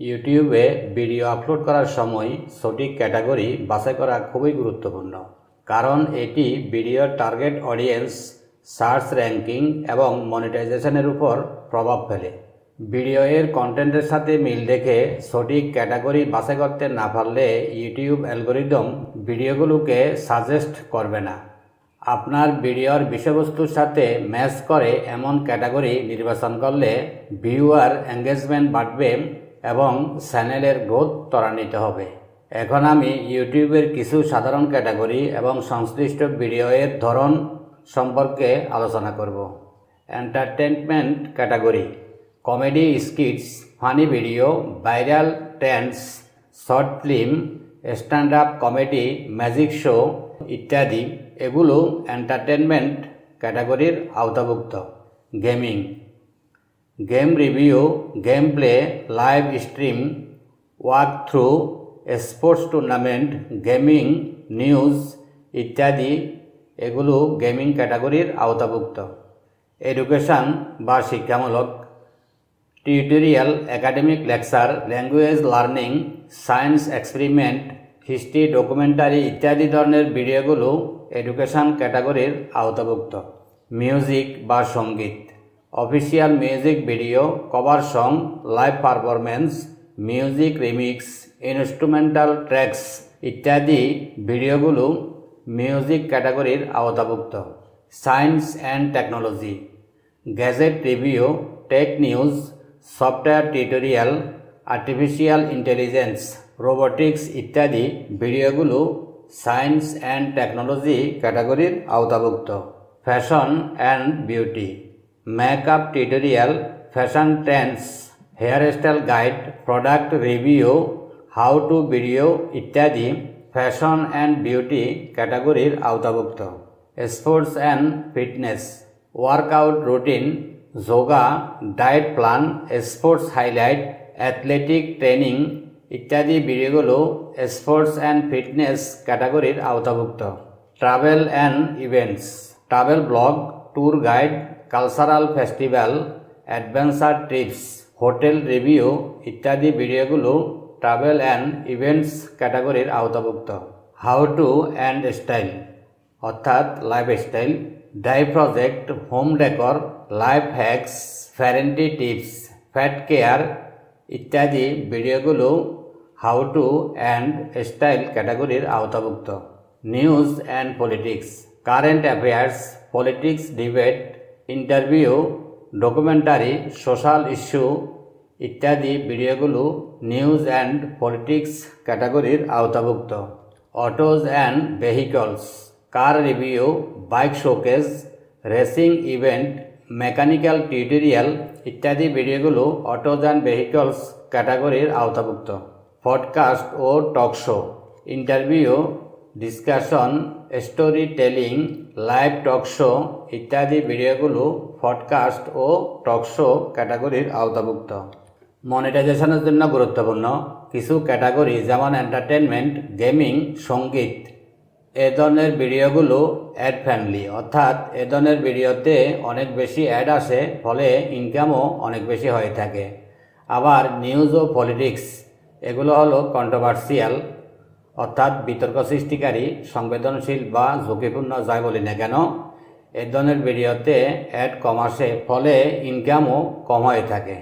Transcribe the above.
ইউটিউবে video upload করার সময় সঠিক ক্যাটাগরি বাছাই করা খুবই গুরুত্বপূর্ণ, কারণ এটি ভিডিওর টার্গেট অডিয়েন্স, সার্চ র্যাঙ্কিং এবং মনিটাইজেশনের উপর প্রভাব ফেলে। ভিডিওর কন্টেন্টের সাথে মিল রেখে সঠিক ক্যাটাগরি বাছাই করতে না পারলে ইউটিউব অ্যালগরিদম ভিডিওগুলোকে সাজেস্ট করবে না। আপনার ভিডিওর বিষয়বস্তুর সাথে ম্যাচ করে এমন ক্যাটাগরি নির্বাচন করলে ভিউয়ার এঙ্গেজমেন্ট বাড়বে এবং চ্যানেলের গ্রোথ ত্বরান্বিত হবে। এখন আমি ইউটিউবের কিছু সাধারণ ক্যাটাগরি এবং সংশ্লিষ্ট ভিডিওর ধরন সম্পর্কে আলোচনা করব। Entertainment category: comedy skits, funny video, viral trends, short film, stand up comedy, magic show ইত্যাদি এগুলো এন্টারটেনমেন্ট ক্যাটাগরির আওতাভুক্ত। Gaming: game review, gameplay, live stream, walkthrough, sports tournament, gaming news ইত্যাদি এগুলো গেমিং ক্যাটাগরির আওতাভুক্ত। এডুকেশন বা শিক্ষামূলক: tutorial, academic lecture, language learning, science experiment, history, documentary ইত্যাদি ধরনের ভিডিওগুলো এডুকেশন ক্যাটাগরির আওতাভুক্ত। মিউজিক বা সঙ্গীত: official music video, cover song, live performance, music remix, instrumental tracks ইত্যাদি ভিডিওগুলো মিউজিক ক্যাটাগরির আওতাভুক্ত। Science and technology: gadget review, tech news, software tutorial, artificial intelligence, robotics ইত্যাদি ভিডিওগুলো সায়েন্স অ্যান্ড টেকনোলজি ক্যাটাগরির আওতাভুক্ত। Fashion and beauty: makeup tutorial, fashion Trends, hairstyle guide, product review, how to video ইত্যাদি fashion and beauty ক্যাটাগরির আওতাভুক্ত। Sports and fitness: workout routine, yoga, diet plan, sports highlight, athletic training ইত্যাদি ভিডিওগুলো sports and fitness ক্যাটাগরির আওতাভুক্ত। Travel and events: travel blog, tour guide, cultural festival, adventure trips, hotel review ইত্যাদি ভিডিওগুলো travel and events ক্যাটাগরির আওতাভুক্ত। হাউ টু অ্যান্ড স্টাইল অর্থাৎ lifestyle, DIY project, home decor, life hacks, parenting tips, pet care ইত্যাদি ভিডিওগুলো how to and style ক্যাটাগরির আওতাভুক্ত। News and politics: current affairs, politics, debate, interview, documentary, social issue ইত্যাদি ভিডিওগুলো news and politics ক্যাটাগরির আওতাভুক্ত। Autos and vehicles: car review, bike showcase, racing event, mechanical tutorial ইত্যাদি ভিডিওগুলো অটোজ অ্যান্ড ভেহিকলস ক্যাটাগরির আওতাভুক্ত। পডকাস্ট ও talk show: interview, discussion, story telling, live talk show ইত্যাদি ভিডিওগুলো পডকাস্ট ও টক শো ক্যাটাগরির আওতাভুক্ত। মনিটাইজেশনের জন্য গুরুত্বপূর্ণ কিছু ক্যাটাগরি যেমন এন্টারটেনমেন্ট, গেমিং, সঙ্গীত এ ধরনের ভিডিওগুলো অ্যাড ফ্রেন্ডলি, অর্থাৎ এ ধরনের ভিডিওতে অনেক বেশি অ্যাড আসে, ফলে ইনকামও অনেক বেশি হয়ে থাকে। আবার নিউজ ও পলিটিক্স এগুলো হলো কন্ট্রোভার্সিয়াল, অর্থাৎ বিতর্ক সৃষ্টিকারী, সংবেদনশীল বা ঝুঁকিপূর্ণ যাই বলি না কেন, এ ধরনের ভিডিওতে অ্যাড কম আসে, ফলে ইনকামও কম হয়ে থাকে।